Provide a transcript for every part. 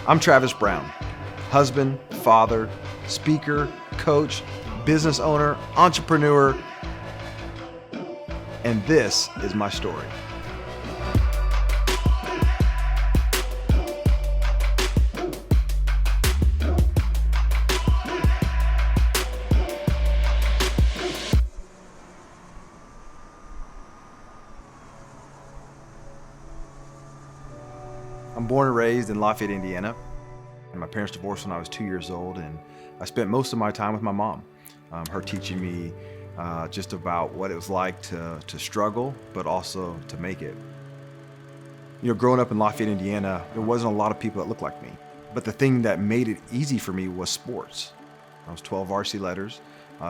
I'm Travis Brown, husband, father, speaker, coach, business owner, entrepreneur, and this is my story. I'm born and raised in Lafayette, Indiana, and my parents divorced when I was 2 years old, and I spent most of my time with my mom, her teaching me just about what it was like to struggle, but also to make it. You know, growing up in Lafayette, Indiana, there wasn't a lot of people that looked like me, but the thing that made it easy for me was sports. I was 12 varsity letters,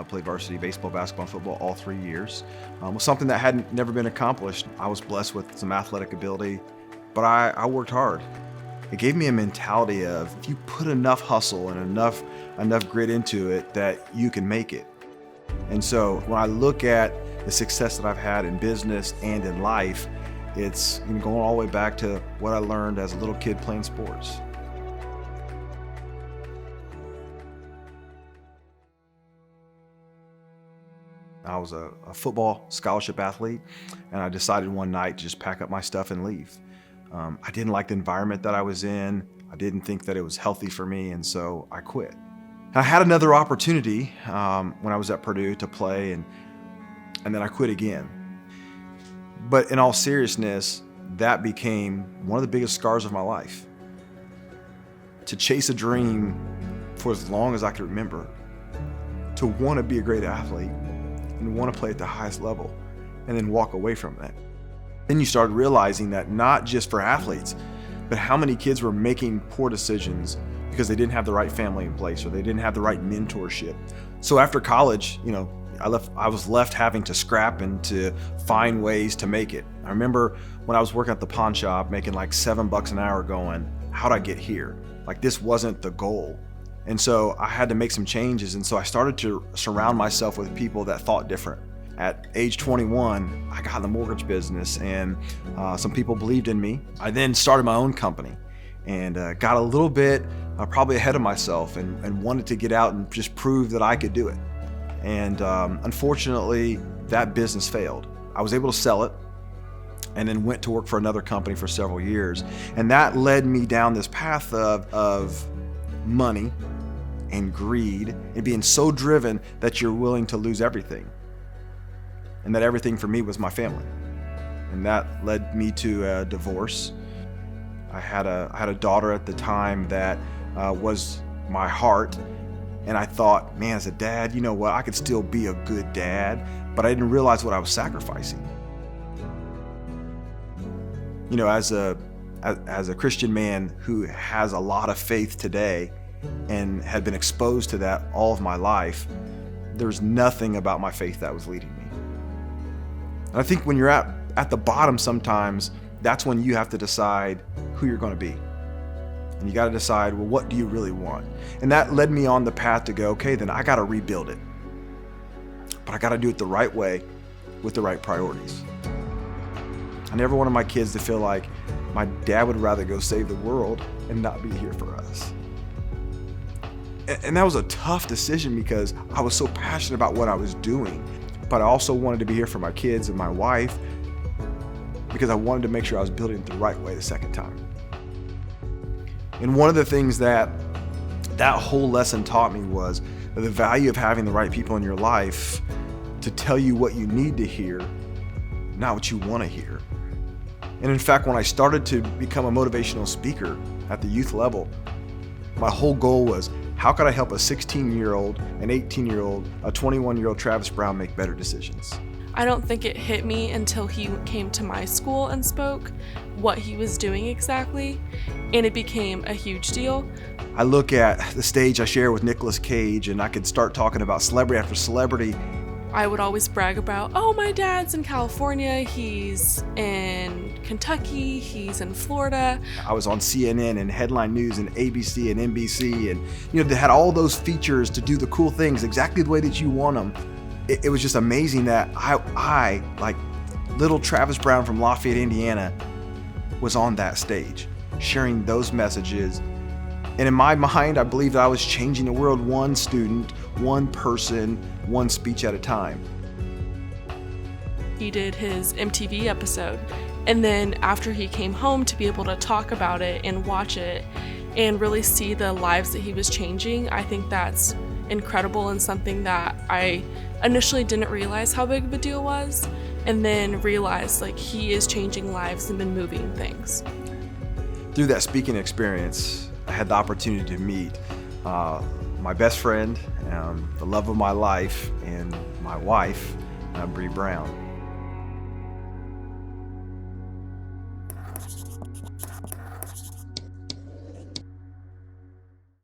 played varsity baseball, basketball, and football all 3 years. It was something that hadn't never been accomplished. I was blessed with some athletic ability, but I worked hard. It gave me a mentality of if you put enough hustle and enough grit into it, that you can make it. And so when I look at the success that I've had in business and in life, it's going all the way back to what I learned as a little kid playing sports. I was a football scholarship athlete, and I decided one night to just pack up my stuff and leave. I didn't like the environment that I was in. I didn't think that it was healthy for me, and so I quit. I had another opportunity when I was at Purdue to play, and then I quit again. But in all seriousness, that became one of the biggest scars of my life. To chase a dream for as long as I could remember, to want to be a great athlete and want to play at the highest level, and then walk away from that. Then you started realizing that not just for athletes, but how many kids were making poor decisions because they didn't have the right family in place or they didn't have the right mentorship. So after college, I was left having to scrap and to find ways to make it. I remember when I was working at the pawn shop making like $7 an hour going, how'd I get here? Like this wasn't the goal. And so I had to make some changes. And so I started to surround myself with people that thought different. At age 21, I got in the mortgage business, and some people believed in me. I then started my own company and got a little bit probably ahead of myself and wanted to get out and just prove that I could do it. And unfortunately, that business failed. I was able to sell it and then went to work for another company for several years. And that led me down this path of money and greed and being so driven that you're willing to lose everything. And that everything for me was my family. And that led me to a divorce. I had a daughter at the time that was my heart. And I thought, man, as a dad, you know what? I could still be a good dad, but I didn't realize what I was sacrificing. You know, as a Christian man who has a lot of faith today and had been exposed to that all of my life, there's nothing about my faith that was leading me. And I think when you're at the bottom sometimes, that's when you have to decide who you're going to be. And you got to decide, well, what do you really want? And that led me on the path to go, okay, then I got to rebuild it. But I got to do it the right way with the right priorities. I never wanted my kids to feel like my dad would rather go save the world and not be here for us. And that was a tough decision because I was so passionate about what I was doing. But I also wanted to be here for my kids and my wife because I wanted to make sure I was building it the right way the second time. And one of the things that whole lesson taught me was the value of having the right people in your life to tell you what you need to hear, not what you want to hear. And in fact, when I started to become a motivational speaker at the youth level, my whole goal was, how could I help a 16-year-old, an 18-year-old, a 21-year-old Travis Brown make better decisions? I don't think it hit me until he came to my school and spoke what he was doing exactly, and it became a huge deal. I look at the stage I share with Nicolas Cage, and I could start talking about celebrity after celebrity. I would always brag about, oh, my dad's in California, he's in Kentucky, he's in Florida. I was on CNN and Headline News and ABC and NBC, and they had all those features to do the cool things exactly the way that you want them. It was just amazing that I, like little Travis Brown from Lafayette, Indiana, was on that stage, sharing those messages. And in my mind, I believe that I was changing the world one student, one person, one speech at a time. He did his MTV episode, and then after he came home, to be able to talk about it and watch it and really see the lives that he was changing, I think that's incredible and something that I initially didn't realize how big of a deal was, and then realized like he is changing lives and been moving things. Through that speaking experience, I had the opportunity to meet my best friend, the love of my life, and my wife, Bree Brown.